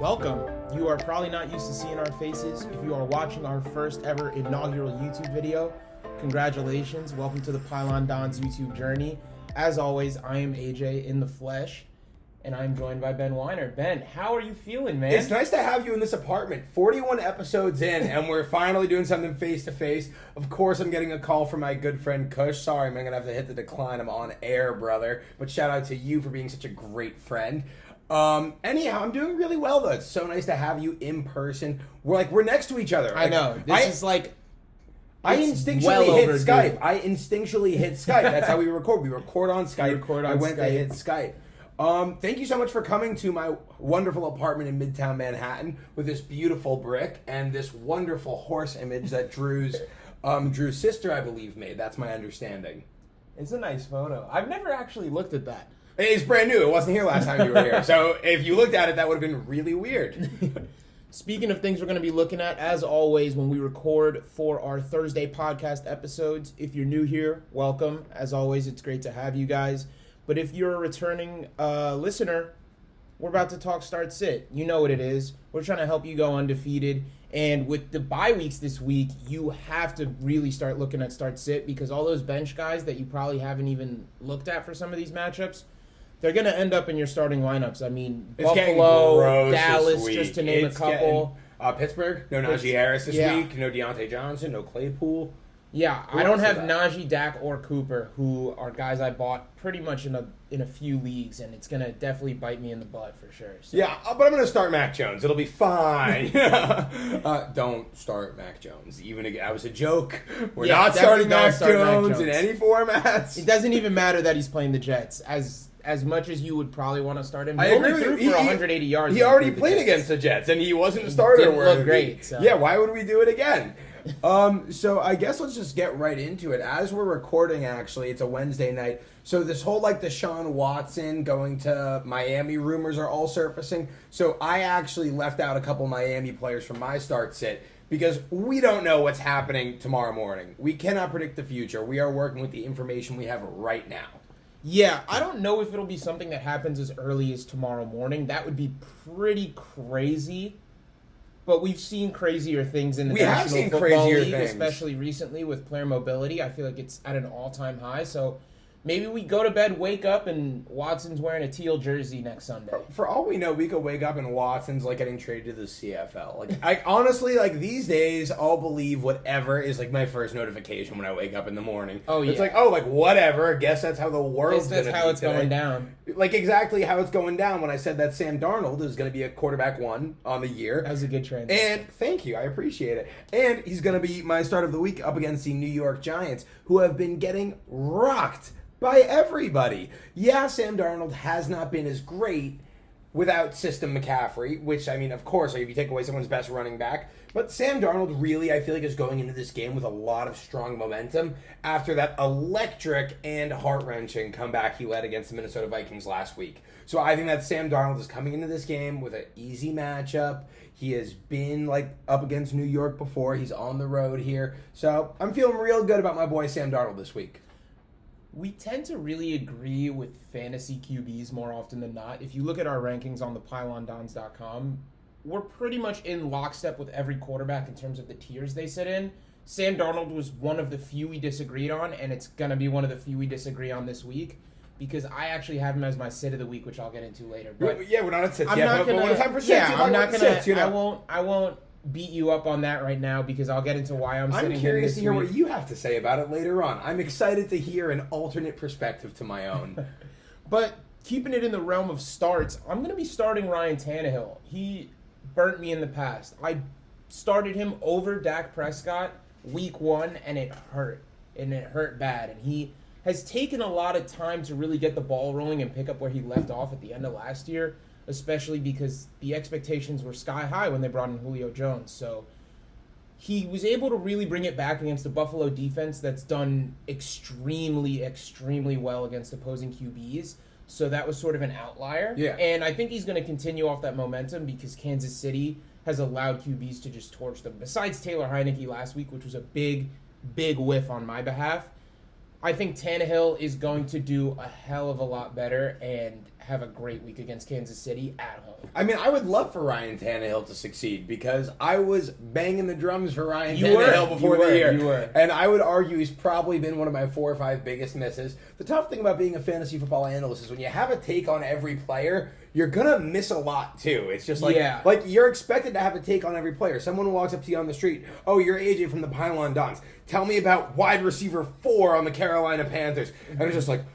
Welcome. You are probably not used to seeing our faces. If you are watching our first ever inaugural YouTube video, congratulations. Welcome to the Pylon Dons YouTube journey. As always, I am AJ in the flesh, and I'm joined by Ben Weiner. Ben, how are you feeling, man? It's nice to have you in this apartment. 41 episodes in, and we're finally doing something face-to-face. Of course, I'm getting a call from my good friend Kush. Sorry, I'm going to have to hit the decline. I'm on air, brother. But shout out to you for being such a great friend. Anyhow, I'm doing really well, though. It's so nice to have you in person. We're next to each other. I know. This is like... I instinctually hit Skype. That's how we record. We record on Skype. I went to hit Skype. Thank you so much for coming to my wonderful apartment in Midtown Manhattan with this beautiful brick and this wonderful horse image that Drew's sister, I believe, made. That's my understanding. It's a nice photo. I've never actually looked at that. It's brand new. It wasn't here last time you were here. So if you looked at it, that would have been really weird. Speaking of things we're going to be looking at, as always, when we record for our Thursday podcast episodes, if you're new here, welcome. As always, it's great to have you guys. But if you're a returning listener, we're about to talk start sit. You know what it is. We're trying to help you go undefeated. And with the bye weeks this week, you have to really start looking at start sit because all those bench guys that you probably haven't even looked at for some of these matchups, they're going to end up in your starting lineups. I mean, it's Buffalo, Dallas, just to name a couple. Pittsburgh, no Najee Harris this week, no Deontay Johnson, no Claypool. Yeah, I don't have Najee, Dak, or Cooper, who are guys I bought pretty much in a few leagues, and it's going to definitely bite me in the butt for sure. So. Yeah, but I'm going to start Mac Jones. It'll be fine. Don't start Mac Jones. Even that was a joke. We're not starting Mac Jones in any formats. It doesn't even matter that he's playing the Jets. As much as you would probably want to start him, I agree with you. For 180 yards. He already played against the Jets, and he wasn't a starter. Didn't look great. So. Yeah, why would we do it again? So I guess let's just get right into it. As we're recording, actually, it's a Wednesday night. So this whole Deshaun Watson going to Miami rumors are all surfacing. So I actually left out a couple Miami players from my start sit because we don't know what's happening tomorrow morning. We cannot predict the future. We are working with the information we have right now. Yeah, I don't know if it'll be something that happens as early as tomorrow morning. That would be pretty crazy. But we've seen crazier things in the National Football League, especially recently with player mobility. I feel like it's at an all-time high. So maybe we go to bed, wake up, and Watson's wearing a teal jersey next Sunday. For all we know, we could wake up and Watson's getting traded to the CFL. I honestly, these days, I'll believe whatever is my first notification when I wake up in the morning. Oh, yeah. It's whatever. I guess that's how the world's going to be. That's how it's going down. Exactly how it's going down when I said that Sam Darnold is going to be a quarterback one on the year. That was a good transition. And thank you. I appreciate it. And he's going to be my start of the week up against the New York Giants, who have been getting rocked by everybody. Yeah, Sam Darnold has not been as great without System McCaffrey, which, of course, if you take away someone's best running back. But Sam Darnold really, I feel is going into this game with a lot of strong momentum after that electric and heart-wrenching comeback he led against the Minnesota Vikings last week. So I think that Sam Darnold is coming into this game with an easy matchup. He has been, up against New York before. He's on the road here. So I'm feeling real good about my boy Sam Darnold this week. We tend to really agree with fantasy QBs more often than not. If you look at our rankings on the pylondons.com, we're pretty much in lockstep with every quarterback in terms of the tiers they sit in. Sam Darnold was one of the few we disagreed on, and it's going to be one of the few we disagree on this week because I actually have him as my sit of the week, which I'll get into later. But yeah, we're not at sits yet, but when it's time for sits, I'm not going to, I won't beat you up on that right now because I'll get into why I'm sitting here. I'm curious to hear what you have to say about it later on. I'm excited to hear an alternate perspective to my own. But keeping it in the realm of starts, I'm going to be starting Ryan Tannehill. He burnt me in the past. I started him over Dak Prescott week 1, and it hurt. And it hurt bad. And he has taken a lot of time to really get the ball rolling and pick up where he left off at the end of last year, especially because the expectations were sky high when they brought in Julio Jones. So he was able to really bring it back against a Buffalo defense that's done extremely, extremely well against opposing QBs. So that was sort of an outlier. Yeah. And I think he's going to continue off that momentum because Kansas City has allowed QBs to just torch them. Besides Taylor Heineke last week, which was a big, big whiff on my behalf, I think Tannehill is going to do a hell of a lot better and have a great week against Kansas City at home. I mean, I would love for Ryan Tannehill to succeed because I was banging the drums for Ryan You Tannehill were. before You the were. year. You were. And I would argue he's probably been one of my 4 or 5 biggest misses. The tough thing about being a fantasy football analyst is when you have a take on every player, you're gonna miss a lot too. It's just like, Yeah. like you're expected to have a take on every player. Someone walks up to you on the street, oh, you're AJ from the Pylon Dons. Tell me about wide receiver 4 on the Carolina Panthers. And it's just like,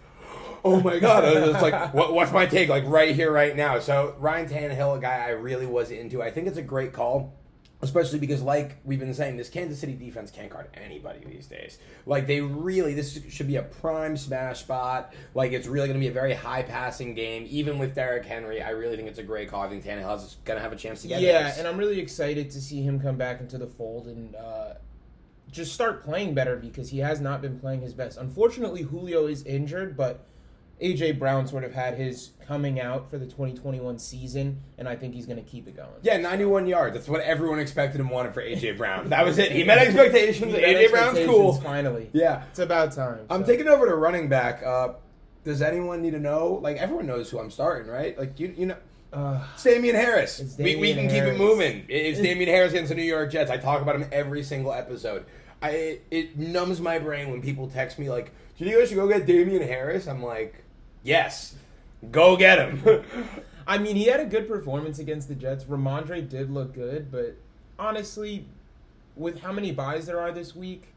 oh my God. It's like, what's my take? Like right here, right now. So Ryan Tannehill, a guy I really was into. I think it's a great call. Especially because, like we've been saying, this Kansas City defense can't guard anybody these days. Like, this should be a prime smash spot. Like, it's really going to be a very high-passing game. Even with Derrick Henry, I really think it's a great call. I think Tannehill is going to have a chance to get this. And I'm really excited to see him come back into the fold and just start playing better because he has not been playing his best. Unfortunately, Julio is injured, but A.J. Brown sort of had his coming out for the 2021 season, and I think he's going to keep it going. Yeah, 91 yards. That's what everyone expected and wanted for A.J. Brown. That was it. He met expectations. A.J. Brown's cool. Finally. Yeah. It's about time. I'm taking over to running back. Does anyone need to know? Like, everyone knows who I'm starting, right? Like, you know. It's Damian Harris. We can keep it moving. It's Damian Harris against the New York Jets. I talk about him every single episode. It numbs my brain when people text me like, do you think I should go get Damian Harris? I'm like, yes. Go get him. I mean, he had a good performance against the Jets. Ramondre did look good, but honestly, with how many buys there are this week,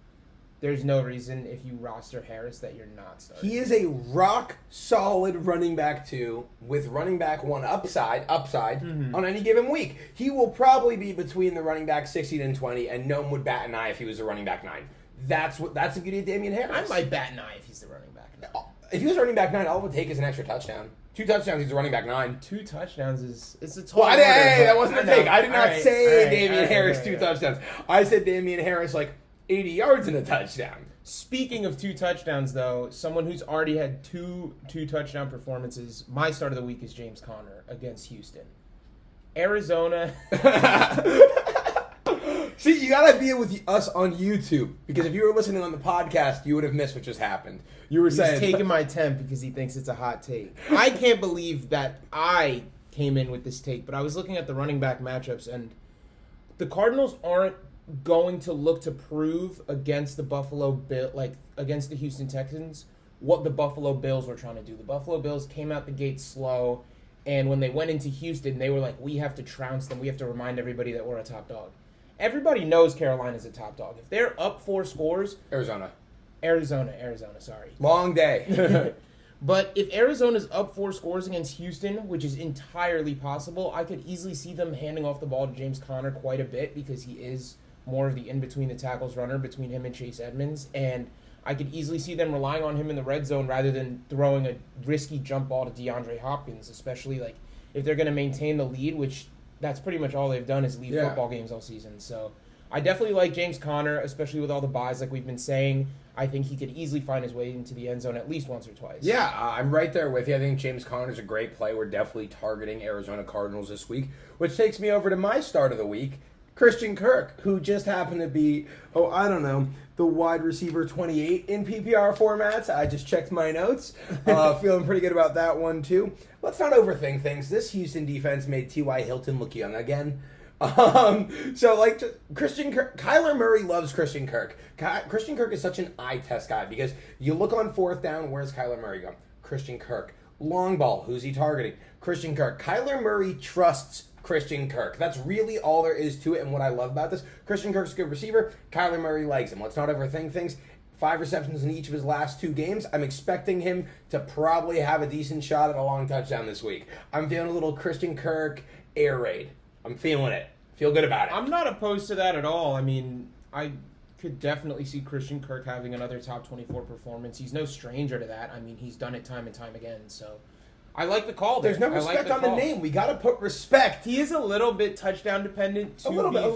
there's no reason if you roster Harris that you're not starting. He is a rock-solid running back 2 with running back 1 upside on any given week. He will probably be between the running back 16 and 20, and no one would bat an eye if he was a running back 9. That's the beauty of Damian Harris. I might bat an eye if he's the running back 9. If he was running back 9, all it would take is an extra touchdown. 2 touchdowns, he's a running back 9. 2 touchdowns it's a tall Well, order, hey, that wasn't a take. I did not say Damian Harris 2 touchdowns. touchdowns. I said Damian Harris like 80 yards and a touchdown. Speaking of 2 touchdowns, though, someone who's already had two touchdown performances, my start of the week is James Conner against Houston. Arizona. See, you gotta be with us on YouTube because if you were listening on the podcast, you would have missed what just happened. You were saying He's taking my temp because he thinks it's a hot take. I can't believe that I came in with this take, but I was looking at the running back matchups, and the Cardinals aren't going to look to prove against the against the Houston Texans what the Buffalo Bills were trying to do. The Buffalo Bills came out the gate slow, and when they went into Houston, they were like, we have to trounce them. We have to remind everybody that we're a top dog. Everybody knows Carolina's a top dog. If they're up 4 scores... Arizona, sorry. Long day. But if Arizona's up 4 scores against Houston, which is entirely possible, I could easily see them handing off the ball to James Conner quite a bit because he is more of the in-between-the-tackles runner between him and Chase Edmonds. And I could easily see them relying on him in the red zone rather than throwing a risky jump ball to DeAndre Hopkins, especially like if they're going to maintain the lead, which that's pretty much all they've done is lead football games all season. So I definitely like James Conner, especially with all the buys like we've been saying. I think he could easily find his way into the end zone at least once or twice. Yeah, I'm right there with you. I think James Conner's a great play. We're definitely targeting Arizona Cardinals this week, which takes me over to my start of the week, Christian Kirk, who just happened to be, the wide receiver 28 in PPR formats. I just checked my notes. Feeling pretty good about that one, too. Let's not overthink things. This Houston defense made T.Y. Hilton look young again. Christian Kirk, Kyler Murray loves Christian Kirk. Christian Kirk is such an eye test guy because you look on 4th down, where's Kyler Murray go? Christian Kirk. Long ball, who's he targeting? Christian Kirk. Kyler Murray trusts Christian Kirk. That's really all there is to it, and what I love about this. Christian Kirk's a good receiver. Kyler Murray likes him. Let's not overthink things. 5 receptions in each of his last 2 games. I'm expecting him to probably have a decent shot at a long touchdown this week. I'm feeling a little Christian Kirk air raid. I'm feeling it. Feel good about it. I'm not opposed to that at all. I mean, I could definitely see Christian Kirk having another top 24 performance. He's no stranger to that. I mean, he's done it time and time again, so I like the call there. There's no respect on the name. We got to put respect. He is a little bit touchdown dependent, to be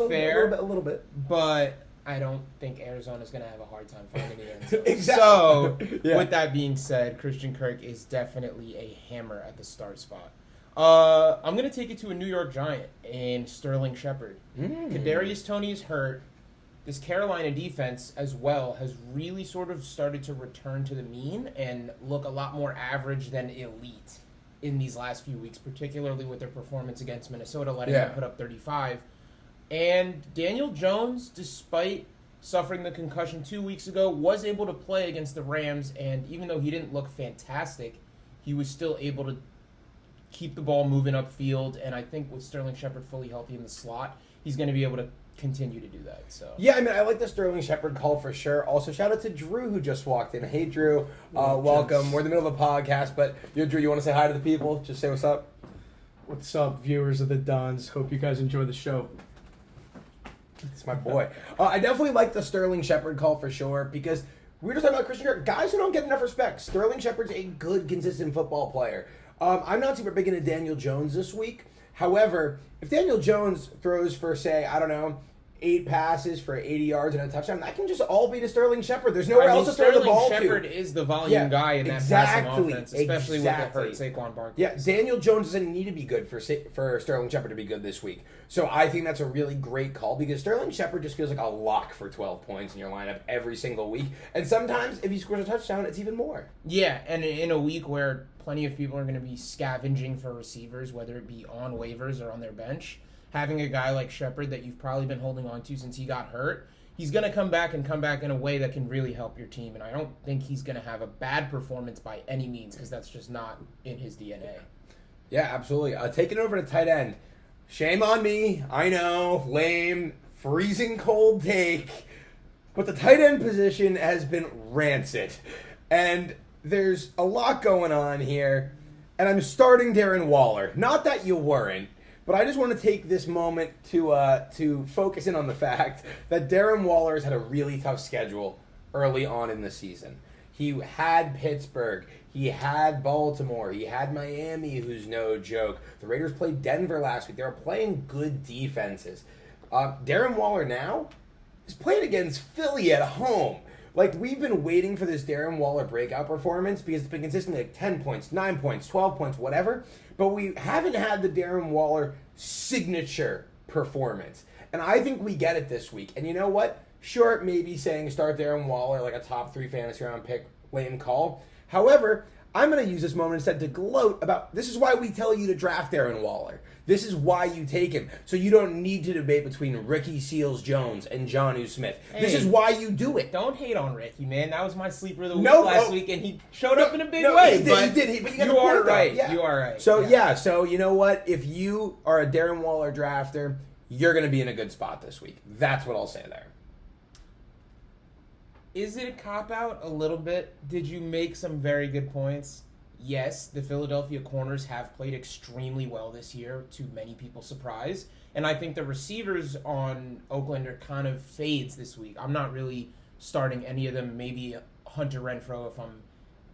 fair. A little bit. But I don't think Arizona's going to have a hard time finding the end zone. Exactly. So, with that being said, Christian Kirk is definitely a hammer at the start spot. I'm going to take it to a New York Giant and Sterling Shepard. Kadarius Toney is hurt. This Carolina defense as well has really sort of started to return to the mean and look a lot more average than elite. in these last few weeks, particularly with their performance against Minnesota, letting Yeah. them put up 35. And Daniel Jones, despite suffering the concussion 2 weeks ago, was able to play against the Rams, and even though he didn't look fantastic, he was still able to keep the ball moving upfield, and I think with Sterling Shepard fully healthy in the slot, he's going to be able to continue to do that. So Yeah, I mean, I like the Sterling Shepard call for sure. Also, shout out to Drew who just walked in. Hey, Drew. Welcome. We're in the middle of a podcast, but Drew, you want to say hi to the people? Just say what's up. What's up, viewers of the Dons? Hope you guys enjoy the show. It's my boy. I definitely like the Sterling Shepard call for sure because we were just talking about Christian Kirk. Guys who don't get enough respect. Sterling Shepard's a good, consistent football player. I'm not super big into Daniel Jones this week. However, if Daniel Jones throws for, say, I don't know, 8 passes for 80 yards and a touchdown, that can just all be to Sterling Shepard. There's nowhere else to throw the ball Sterling Shepard to. is the volume guy in that passing offense, especially with the hurt Saquon Barkley. Yeah, Daniel Jones doesn't need to be good for Sterling Shepard to be good this week. So I think that's a really great call because Sterling Shepard just feels like a lock for 12 points in your lineup every single week. And sometimes if he scores a touchdown, it's even more. Yeah, and in a week where plenty of people are going to be scavenging for receivers, whether it be on waivers or on their bench, having a guy like Shepard that you've probably been holding on to since he got hurt, he's going to come back in a way that can really help your team. And I don't think he's going to have a bad performance by any means because that's just not in his DNA. Yeah, absolutely. Taking over to tight end. Shame on me. I know. Lame. Freezing cold take. But the tight end position has been rancid. And there's a lot going on here. And I'm starting Darren Waller. Not that you weren't. But I just want to take this moment to focus in on the fact that Darren Waller has had a really tough schedule early on in the season. He had Pittsburgh. He had Baltimore. He had Miami, who's no joke. The Raiders played Denver last week. They were playing good defenses. Darren Waller now is playing against Philly at home. Like, we've been waiting for this Darren Waller breakout performance because it's been consistently like 10 points, 9 points, 12 points, whatever. But we haven't had the Darren Waller signature performance. And I think we get it this week. And you know what? Sure, maybe saying start Darren Waller like a top 3 fantasy round pick, lame call. However, I'm going to use this moment instead to gloat about this is why we tell you to draft Darren Waller. This is why you take him. So you don't need to debate between Ricky Seals-Jones and Jonnu Smith. Hey, this is why you do it. Don't hate on Ricky, man. That was my sleeper of the week last week, and he showed up in a big way. He did. But you are right. Yeah. You are right. So, so you know what? If you are a Darren Waller drafter, you're going to be in a good spot this week. That's what I'll say there. Is it a cop-out? A little bit. Did you make some very good points? Yes, the Philadelphia corners have played extremely well this year, to many people's surprise. And I think the receivers on Oakland are kind of fades this week. I'm not really starting any of them. Maybe Hunter Renfrow if I'm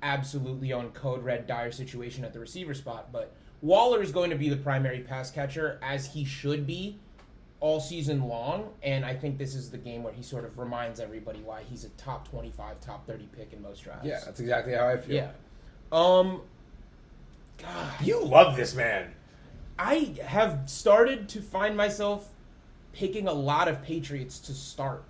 absolutely on code red dire situation at the receiver spot. But Waller is going to be the primary pass catcher, as he should be, all season long, and I think this is the game where he sort of reminds everybody why he's a top 25, top 30 pick in most drafts. Yeah, that's exactly how I feel. Yeah. God. You love this man. I have started to find myself picking a lot of Patriots to start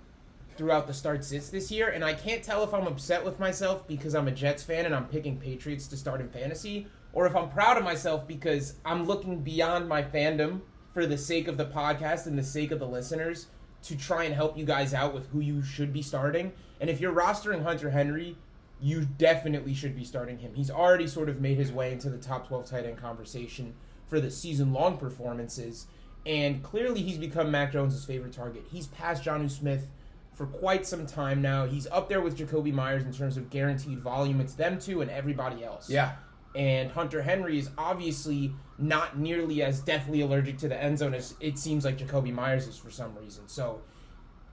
throughout the start sits this year, and I can't tell if I'm upset with myself because I'm a Jets fan and I'm picking Patriots to start in fantasy, or if I'm proud of myself because I'm looking beyond my fandom for the sake of the podcast and the sake of the listeners to try and help you guys out with who you should be starting. And if you're rostering Hunter Henry, you definitely should be starting him. He's already sort of made his way into the top 12 tight end conversation for the season-long performances, and clearly he's become Mac Jones' favorite target. He's passed Jonnu Smith for quite some time now. He's up there with Jacoby Myers in terms of guaranteed volume. It's them two and everybody else. Yeah. And Hunter Henry is obviously not nearly as deathly allergic to the end zone as it seems like Jacoby Myers is for some reason. So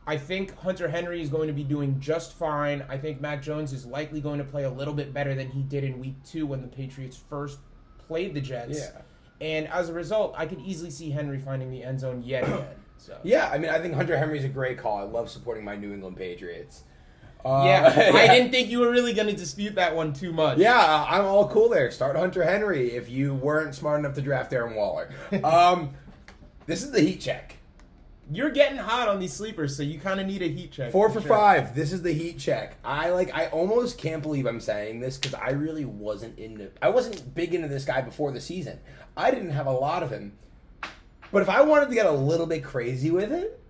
I think Hunter Henry is going to be doing just fine. I think Mac Jones is likely going to play a little bit better than he did in week 2 when the Patriots first played the Jets. Yeah. And as a result, I could easily see Henry finding the end zone yet again. So. Yeah, I mean, I think Hunter Henry's a great call. I love supporting my New England Patriots. Yeah, I didn't think you were really going to dispute that one too much. Yeah, I'm all cool there. Start Hunter Henry if you weren't smart enough to draft Darren Waller. This is the heat check. You're getting hot on these sleepers, so you kind of need a heat check. 4 for 5. This is the heat check. I almost can't believe I'm saying this because I really wasn't big into this guy before the season. I didn't have a lot of him. But if I wanted to get a little bit crazy with it,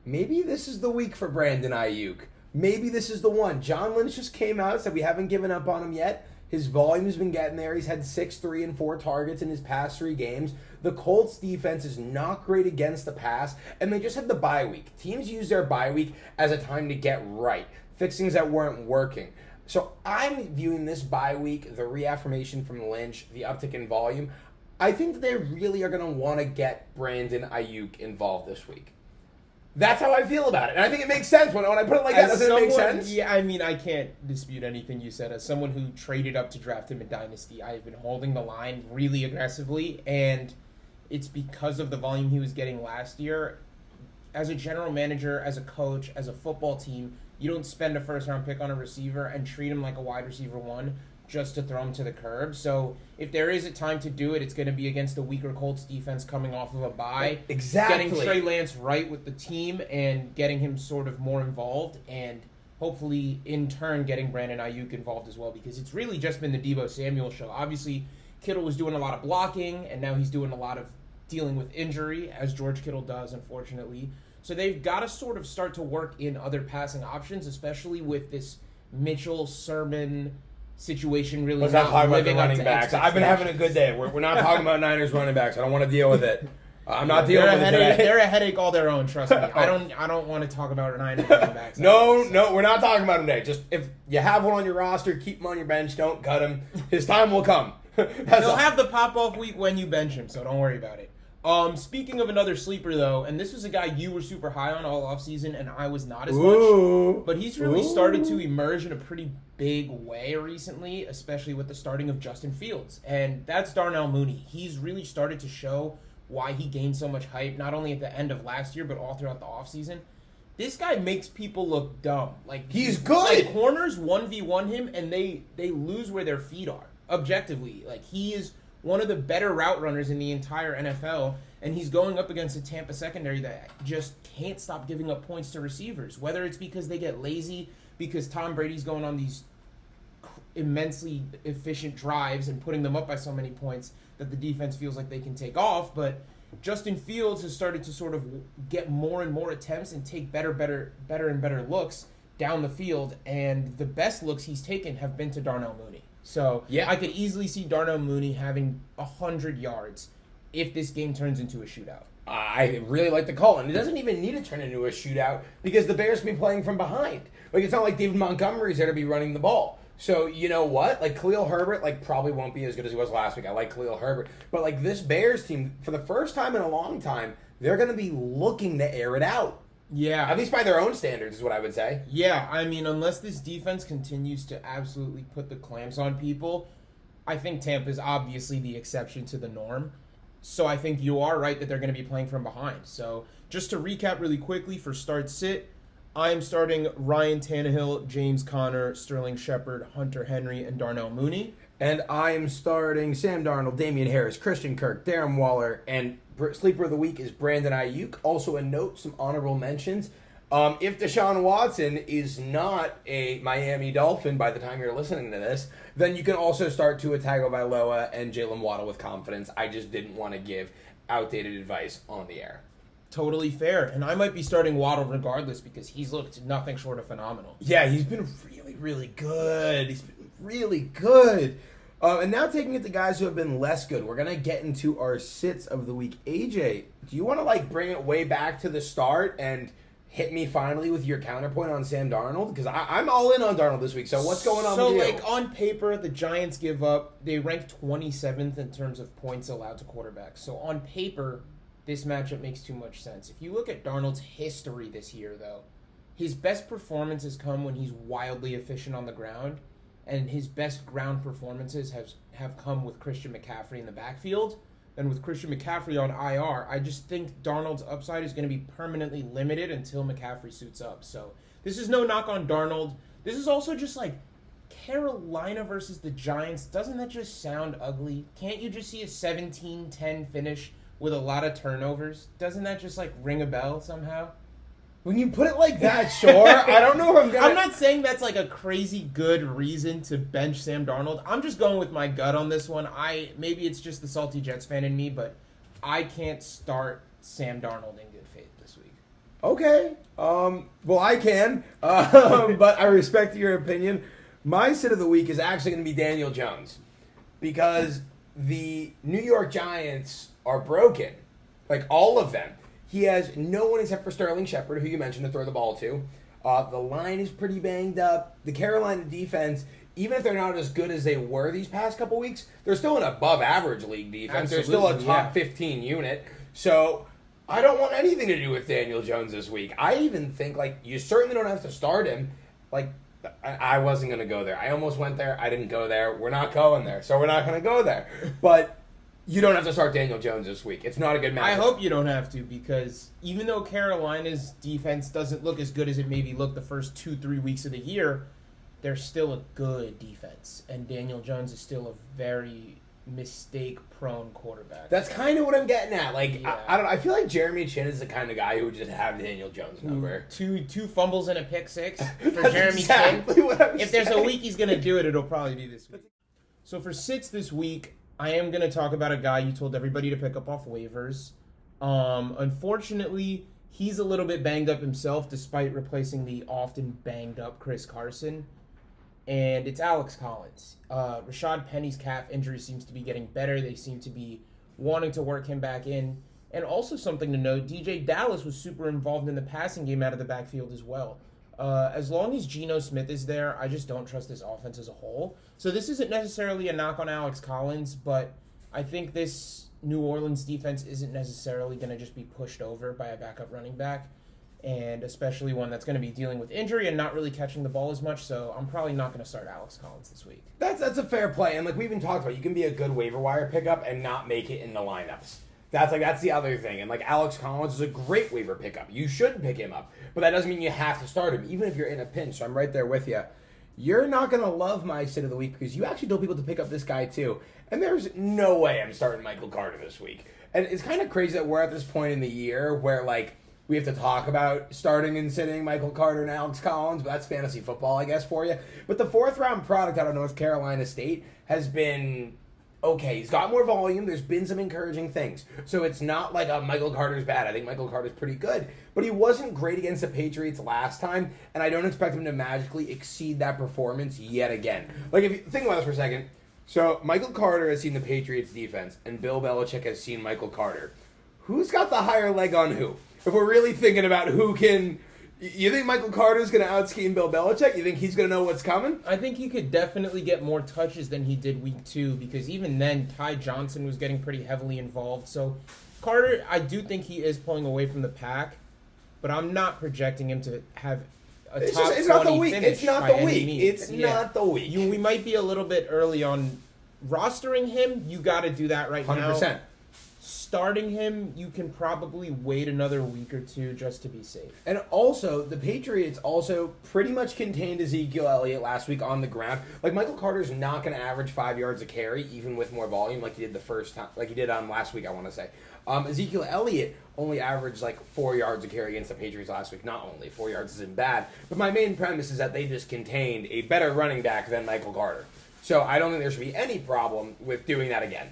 maybe this is the week for Brandon Ayuk. Maybe this is the one. John Lynch just came out, said we haven't given up on him yet. His volume's been getting there. He's had 6, 3, and 4 targets in his past 3 games. The Colts defense is not great against the pass, and they just had the bye week. Teams use their bye week as a time to get right, fix things that weren't working. So I'm viewing this bye week, the reaffirmation from Lynch, the uptick in volume. I think that they really are going to want to get Brandon Ayuk involved this week. That's how I feel about it. And I think it makes sense when I put it like that. Doesn't it make sense? Yeah, I mean, I can't dispute anything you said. As someone who traded up to draft him in Dynasty, I've been holding the line really aggressively, and it's because of the volume he was getting last year. As a general manager, as a coach, as a football team, you don't spend a first-round pick on a receiver and treat him like a wide receiver 1 just to throw him to the curb. So if there is a time to do it, it's going to be against a weaker Colts defense coming off of a bye. Exactly. Getting Trey Lance right with the team and getting him sort of more involved, and hopefully in turn getting Brandon Ayuk involved as well, because it's really just been the Deebo Samuel show. Obviously, Kittle was doing a lot of blocking, and now he's doing a lot of dealing with injury, as George Kittle does, unfortunately. So they've got to sort of start to work in other passing options, especially with this Mitchell, Sermon situation really Let's not not talk about the living up running to backs. I've been having a good day. We're not talking about Niners running backs. I don't want to deal with it. I'm not dealing with it today. They're a headache all their own, trust me. I don't want to talk about Niners running backs. No, we're not talking about him today. Just if you have one on your roster, keep him on your bench. Don't cut him. His time will come. He'll have the pop-off week when you bench him, so don't worry about it. Speaking of another sleeper, though, and this was a guy you were super high on all offseason, and I was not as much, but he's really started to emerge in a pretty big way recently, especially with the starting of Justin Fields, and that's Darnell Mooney. He's really started to show why he gained so much hype, not only at the end of last year, but all throughout the offseason. This guy makes people look dumb. Like he's good. Like corners 1v1 him, and they lose where their feet are, objectively. Like he is one of the better route runners in the entire NFL, and he's going up against a Tampa secondary that just can't stop giving up points to receivers, whether it's because they get lazy, because Tom Brady's going on these immensely efficient drives and putting them up by so many points that the defense feels like they can take off, but Justin Fields has started to sort of get more and more attempts and take better and better looks down the field, and the best looks he's taken have been to Darnell Mooney. So yeah, I could easily see Darnell Mooney having 100 yards if this game turns into a shootout. I really like the call, and it doesn't even need to turn into a shootout because the Bears can be playing from behind. Like it's not like David Montgomery's there to be running the ball. So you know what? Like Khalil Herbert, probably won't be as good as he was last week. I like Khalil Herbert, but this Bears team, for the first time in a long time, they're going to be looking to air it out. Yeah. At least by their own standards is what I would say. Yeah, I mean, unless this defense continues to absolutely put the clamps on people, I think Tampa's obviously the exception to the norm. So I think you are right that they're going to be playing from behind. So just to recap really quickly for start sit, I am starting Ryan Tannehill, James Conner, Sterling Shepard, Hunter Henry, and Darnell Mooney. And I am starting Sam Darnold, Damian Harris, Christian Kirk, Darren Waller, and sleeper of the week is Brandon Ayuk. Also a note, some honorable mentions. If Deshaun Watson is not a Miami Dolphin by the time you're listening to this, then you can also start Tua Tagovailoa and Jalen Waddle with confidence. I just didn't want to give outdated advice on the air. Totally fair. And I might be starting Waddle regardless because he's looked nothing short of phenomenal. Yeah, he's been really, really good. He's been really good. And now taking it to guys who have been less good, we're going to get into our sits of the week. AJ, do you want to bring it way back to the start and hit me finally with your counterpoint on Sam Darnold? Because I'm all in on Darnold this week. So what's going on with you? So, on paper, the Giants give up. They rank 27th in terms of points allowed to quarterbacks. So on paper, this matchup makes too much sense. If you look at Darnold's history this year, though, his best performances come when he's wildly efficient on the ground, and his best ground performances have come with Christian McCaffrey in the backfield. And with Christian McCaffrey on IR, I just think Darnold's upside is going to be permanently limited until McCaffrey suits up. So this is no knock on Darnold. This is also just Carolina versus the Giants. Doesn't that just sound ugly? Can't you just see a 17-10 finish with a lot of turnovers. Doesn't that just like ring a bell somehow? When you put it like that, sure. I don't know if I'm gonna. I'm not saying that's like a crazy good reason to bench Sam Darnold. I'm just going with my gut on this one. Maybe it's just the salty Jets fan in me, but I can't start Sam Darnold in good faith this week. Okay. Well, I can, but I respect your opinion. My sit of the week is actually going to be Daniel Jones because the New York Giants are broken, like all of them. He has no one except for Sterling Shepard, who you mentioned, to throw the ball to. The line is pretty banged up. The Carolina defense, even if they're not as good as they were these past couple weeks, they're still an above-average league defense. Absolutely, they're still a top 15 unit. So I don't want anything to do with Daniel Jones this week. I even think, like, you certainly don't have to start him. Like, I wasn't going to go there. I almost went there. I didn't go there. We're not going there. So we're not going to go there. But you don't have to start Daniel Jones this week. It's not a good matchup. I hope you don't have to, because even though Carolina's defense doesn't look as good as it maybe looked the first 2-3 weeks of the year, they're still a good defense. And Daniel Jones is still a very mistake-prone quarterback. That's kind of what I'm getting at. Like, Yeah. I don't know. I feel like Jeremy Chin is the kind of guy who would just have Daniel Jones' number. Two fumbles and a pick six for That's Jeremy exactly Chin. what I'm If there's a saying. week he's going to do it, it'll probably be this week. So for sits this week, I am going to talk about a guy you told everybody to pick up off waivers. Unfortunately, he's a little bit banged up himself, despite replacing the often banged up Chris Carson. And it's Alex Collins. Rashad Penny's calf injury seems to be getting better. They seem to be wanting to work him back in. And also something to note, DJ Dallas was super involved in the passing game out of the backfield as well. As long as Geno Smith is there, I just don't trust this offense as a whole. So this isn't necessarily a knock on Alex Collins, but I think this New Orleans defense isn't necessarily going to just be pushed over by a backup running back, and especially one that's going to be dealing with injury and not really catching the ball as much. So I'm probably not going to start Alex Collins this week. That's a fair play. And like we even talked about, you can be a good waiver wire pickup and not make it in the lineups. That's the other thing. And like Alex Collins is a great waiver pickup. You should pick him up. But that doesn't mean you have to start him, even if you're in a pinch. So I'm right there with you. You're not going to love my sit of the week because you actually told people to pick up this guy too. And there's no way I'm starting Michael Carter this week. And it's kind of crazy that we're at this point in the year where like we have to talk about starting and sitting Michael Carter and Alex Collins, but that's fantasy football, I guess, for you. But the fourth round product out of North Carolina State has been okay. He's got more volume. There's been some encouraging things. So it's not like Michael Carter's bad. I think Michael Carter's pretty good. But he wasn't great against the Patriots last time, and I don't expect him to magically exceed that performance yet again. Like, if you think about this for a second. So Michael Carter has seen the Patriots defense, and Bill Belichick has seen Michael Carter. Who's got the higher leg on who? If we're really thinking about who can... You think Michael Carter's going to out-scheme Bill Belichick? You think he's going to know what's coming? I think he could definitely get more touches than he did week 2, because even then, Ty Johnson was getting pretty heavily involved. So Carter, I do think he is pulling away from the pack, but I'm not projecting him to have a top 20 not the week. finish. It's not by the any week. means. It's not the week. We might be a little bit early on rostering him. You got to do that right 100%. now. Starting him, you can probably wait another week or two just to be safe. And also, the Patriots also pretty much contained Ezekiel Elliott last week on the ground. Like, Michael Carter's not going to average 5 yards a carry, even with more volume, like he did the first time, like he did last week, I want to say. Ezekiel Elliott only averaged like 4 yards a carry against the Patriots last week. Not only 4 yards isn't bad, but my main premise is that they just contained a better running back than Michael Carter. So I don't think there should be any problem with doing that again.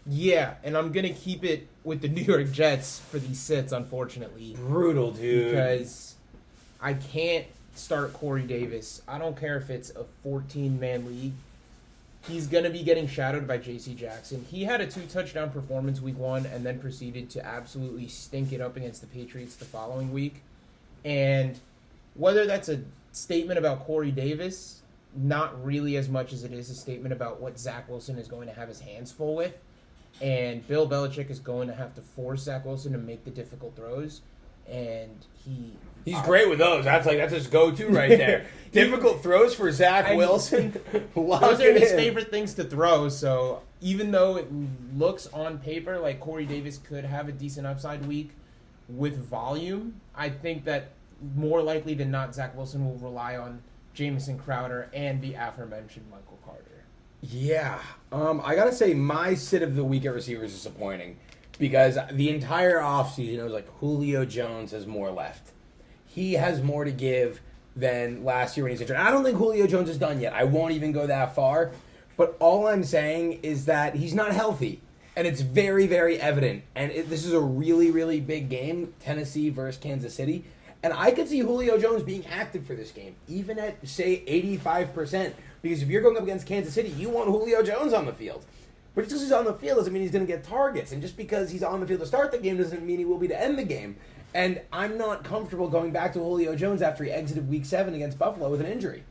Yeah, and I'm going to keep it with the New York Jets for these sits, unfortunately. Brutal, dude. Because I can't start Corey Davis. I don't care if it's a 14-man league. He's going to be getting shadowed by J.C. Jackson. He had a 2-touchdown performance week 1 and then proceeded to absolutely stink it up against the Patriots the following week. And whether that's a statement about Corey Davis, not really as much as it is a statement about what Zach Wilson is going to have his hands full with. And Bill Belichick is going to have to force Zach Wilson to make the difficult throws, and he's great with those. That's his go-to right there. Difficult throws for Zach Wilson. Those are his favorite things to throw. So even though it looks on paper like Corey Davis could have a decent upside week with volume, I think that more likely than not, Zach Wilson will rely on Jamison Crowder and the aforementioned Michael Carter. Yeah. I got to say, my sit of the week at receiver is disappointing because the entire offseason it was like Julio Jones has more left. He has more to give than last year when he's injured. I don't think Julio Jones is done yet. I won't even go that far. But all I'm saying is that he's not healthy. And it's very, very evident. And this is a really, really big game, Tennessee versus Kansas City. And I could see Julio Jones being active for this game, even at, say, 85%. Because if you're going up against Kansas City, you want Julio Jones on the field. But just because he's on the field doesn't mean he's going to get targets. And just because he's on the field to start the game doesn't mean he will be to end the game. And I'm not comfortable going back to Julio Jones after he exited Week 7 against Buffalo with an injury.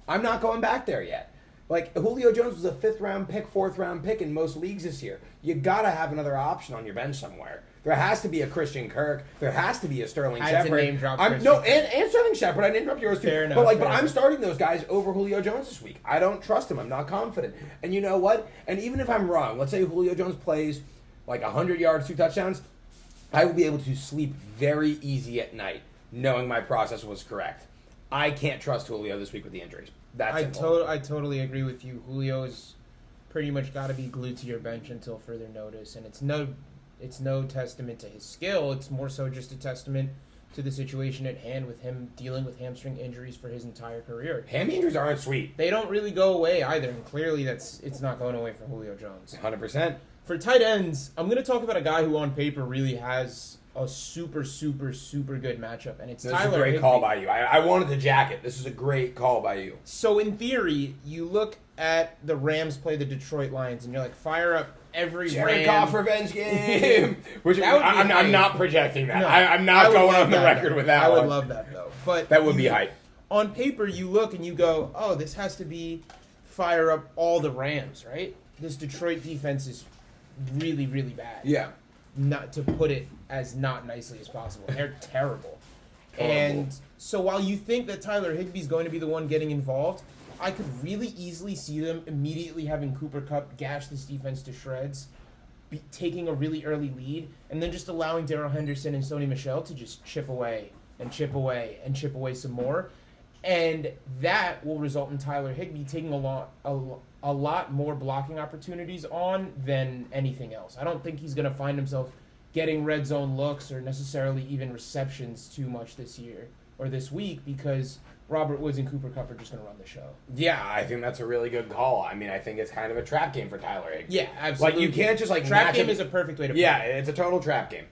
I'm not going back there yet. Like, Julio Jones was a 5th-round pick, 4th-round pick in most leagues this year. You got to have another option on your bench somewhere. There has to be a Christian Kirk. There has to be a Sterling Shepard. I had to name drop Christian No, Kirk. and Sterling Shepard. I didn't interrupt yours too. Fair enough, but fair I'm enough. starting those guys over Julio Jones this week. I don't trust him. I'm not confident. And you know what? And even if I'm wrong, let's say Julio Jones plays like 100 yards, 2 touchdowns, I will be able to sleep very easy at night knowing my process was correct. I can't trust Julio this week with the injuries. I totally agree with you. Julio's pretty much got to be glued to your bench until further notice, and it's no testament to his skill. It's more so just a testament to the situation at hand with him dealing with hamstring injuries for his entire career. Hammy injuries aren't sweet. They don't really go away either, and clearly it's not going away for Julio Jones. 100%. For tight ends, I'm going to talk about a guy who on paper really has a super, super, super good matchup, and it's This Tyler is a great Higbee. call by you. I wanted the jacket. This is a great call by you. So in theory, you look at the Rams play the Detroit Lions, and you're like, fire up every Jared Ram. Goff revenge game. Which That would be I'm hype. not projecting that. No, I'm I not would going love on the that, record though. with that I one. would love that, though. But That would be hype. On paper, you look and you go, oh, this has to be fire up all the Rams, right? This Detroit defense is really, really bad. Yeah. Not to put it as not nicely as possible. They're terrible. Horrible. And so while you think that Tyler Higbee's going to be the one getting involved, I could really easily see them immediately having Cooper Kupp gash this defense to shreds, taking a really early lead, and then just allowing Darrell Henderson and Sony Michel to just chip away and chip away and chip away some more. And that will result in Tyler Higbee taking a lot more blocking opportunities on than anything else. I don't think he's going to find himself getting red zone looks or necessarily even receptions too much this year or this week because Robert Woods and Cooper Kupp are just going to run the show. Yeah, I think that's a really good call. I mean, I think it's kind of a trap game for Tyler Higbee. Yeah, absolutely. Like, you can't just, like, trap match game him. is a perfect way to play. Yeah, it's a total trap game.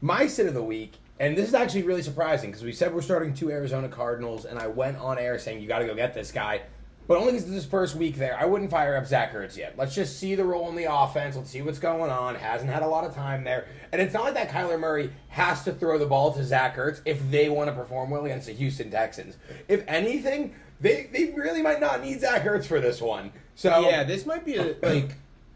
My sit of the week, and this is actually really surprising because we said we're starting 2 Arizona Cardinals, and I went on air saying you got to go get this guy. But only because it's his first week there, I wouldn't fire up Zach Ertz yet. Let's just see the role in the offense. Let's see what's going on. Hasn't had a lot of time there. And it's not like that Kyler Murray has to throw the ball to Zach Ertz if they want to perform well against the Houston Texans. If anything, they really might not need Zach Ertz for this one. So Yeah, this might be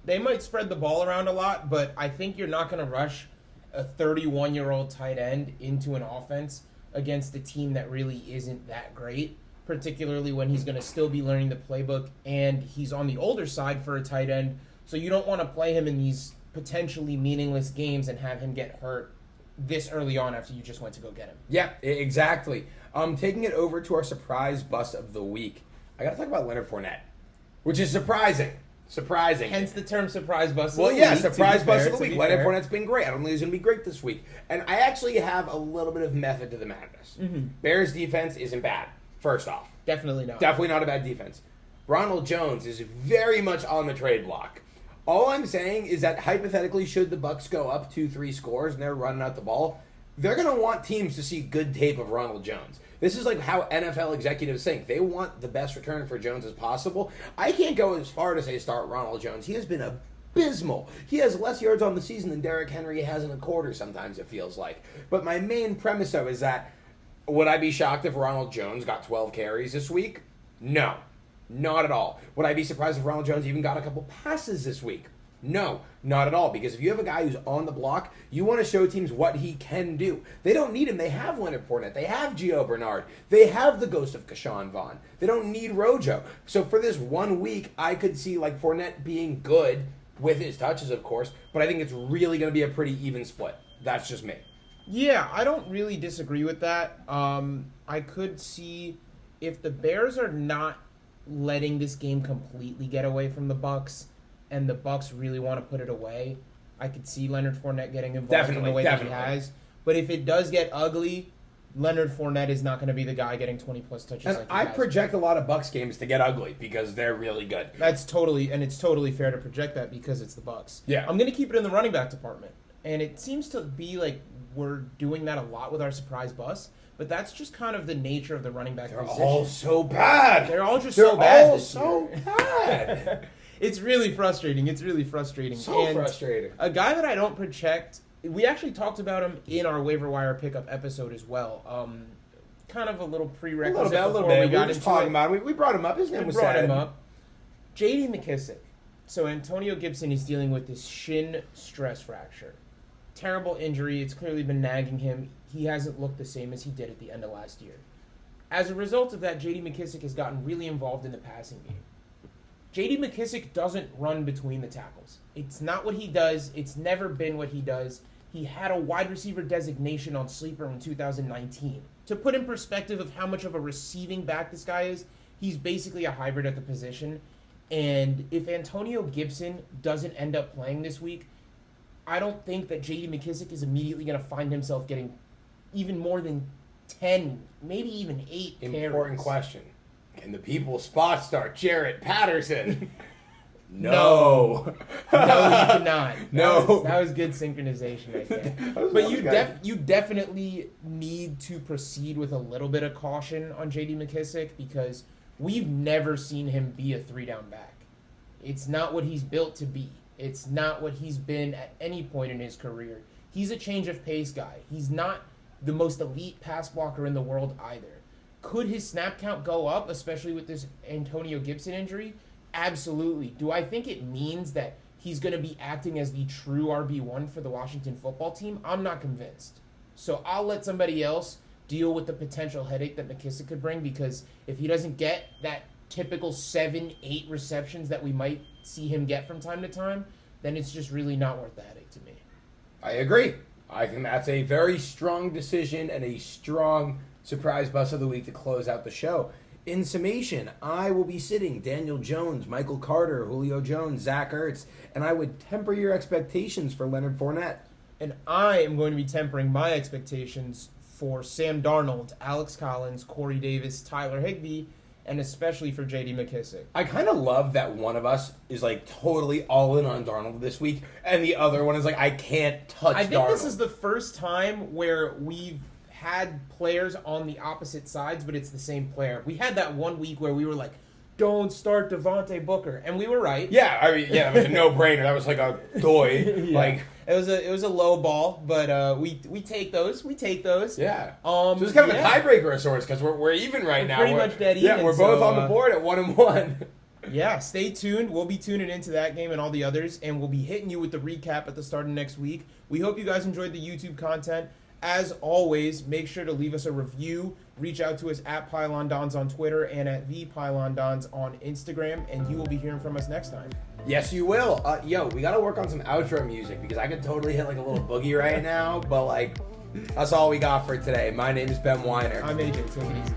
they might spread the ball around a lot, but I think you're not going to rush a 31-year-old tight end into an offense against a team that really isn't that great, particularly when he's going to still be learning the playbook and he's on the older side for a tight end. So you don't want to play him in these potentially meaningless games and have him get hurt this early on after you just went to go get him. Yeah, exactly. Taking it over to our surprise bust of the week, I got to talk about Leonard Fournette, which is surprising. Surprising. Hence the term surprise bust of Well, the yeah, week. surprise bust of the To week. be Leonard fair. Fournette's been great. I don't think he's going to be great this week. And I actually have a little bit of method to the madness. Mm-hmm. Bears defense isn't bad, first off. Definitely not. Definitely not a bad defense. Ronald Jones is very much on the trade block. All I'm saying is that hypothetically, should the Bucs go up 2-3 scores and they're running out the ball, they're going to want teams to see good tape of Ronald Jones. This is like how NFL executives think. They want the best return for Jones as possible. I can't go as far to say start Ronald Jones. He has been abysmal. He has less yards on the season than Derrick Henry has in a quarter sometimes, it feels like. But my main premise, though, is that would I be shocked if Ronald Jones got 12 carries this week? No. Not at all. Would I be surprised if Ronald Jones even got a couple passes this week? No, not at all. Because if you have a guy who's on the block, you want to show teams what he can do. They don't need him. They have Leonard Fournette. They have Gio Bernard. They have the ghost of Keshawn Vaughn. They don't need Rojo. So for this 1 week, I could see like Fournette being good with his touches, of course. But I think it's really going to be a pretty even split. That's just me. Yeah, I don't really disagree with that. I could see if the Bears are not letting this game completely get away from the Bucs, and the Bucs really want to put it away, I could see Leonard Fournette getting involved in the way that he has. But if it does get ugly, Leonard Fournette is not going to be the guy getting 20-plus touches. And I project a lot of Bucs games to get ugly because they're really good. It's totally fair to project that because it's the Bucs. Yeah. I'm going to keep it in the running back department. And it seems to be like we're doing that a lot with our surprise bus. But that's just kind of the nature of the running back position. They're all so bad. They're all just so bad. They're all so bad. It's really frustrating. So frustrating. A guy that I don't project, we actually talked about him in our waiver wire pickup episode as well. Kind of a little prerequisite a little before bit. we got were just into talking it. about him. We brought him up. His name was brought said. him up. J.D. Mckissick. So Antonio Gibson is dealing with this shin stress fracture. Terrible injury. It's clearly been nagging him. He hasn't looked the same as he did at the end of last year. As a result of that, J.D. McKissick has gotten really involved in the passing game. J.D. McKissick doesn't run between the tackles. It's not what he does. It's never been what he does. He had a wide receiver designation on Sleeper in 2019. To put in perspective of how much of a receiving back this guy is, he's basically a hybrid at the position. And if Antonio Gibson doesn't end up playing this week, I don't think that J.D. McKissick is immediately going to find himself getting even more than 10, maybe even 8 carries. Important question. Can the people spot start Jarrett Patterson? No, he cannot. No. That was good synchronization right there. But you definitely need to proceed with a little bit of caution on J.D. McKissick because we've never seen him be a 3-down back. It's not what he's built to be. It's not what he's been at any point in his career. He's a change of pace guy. He's not the most elite pass blocker in the world either. Could his snap count go up, especially with this Antonio Gibson injury? Absolutely. Do I think it means that he's going to be acting as the true RB1 for the Washington football team? I'm not convinced. So I'll let somebody else deal with the potential headache that McKissick could bring because if he doesn't get that typical 7-8 receptions that we might see him get from time to time, then it's just really not worth the headache to me. I agree. I think that's a very strong decision and a strong surprise bus of the week to close out the show. In summation, I will be sitting Daniel Jones, Michael Carter, Julio Jones, Zach Ertz, and I would temper your expectations for Leonard Fournette. And I am going to be tempering my expectations for Sam Darnold, Alex Collins, Corey Davis, Tyler Higbee, and especially for J.D. McKissick. I kind of love that one of us is like totally all in on Darnold this week, and the other one is like, I can't touch Darnold. I think this is the first time where we've had players on the opposite sides, but it's the same player. We had that one week where we were like, don't start Devontae Booker, and we were right. Yeah, I mean, yeah, it was a no-brainer. That was like a doy. Yeah. Like it was a low ball, but we take those. We take those. Yeah. So it's kind of a tiebreaker of sorts because we're even right now. Pretty much dead even. Yeah, we're both on the board at 1-1. Yeah, stay tuned. We'll be tuning into that game and all the others, and we'll be hitting you with the recap at the start of next week. We hope you guys enjoyed the YouTube content. As always, make sure to leave us a review. Reach out to us at Pylon Dons on Twitter and at the Pylon Dons on Instagram, and you will be hearing from us next time. Yes, you will. We got to work on some outro music because I could totally hit like a little boogie right now, but like that's all we got for today. My name is Ben Weiner. I'm AJ. Take it easy.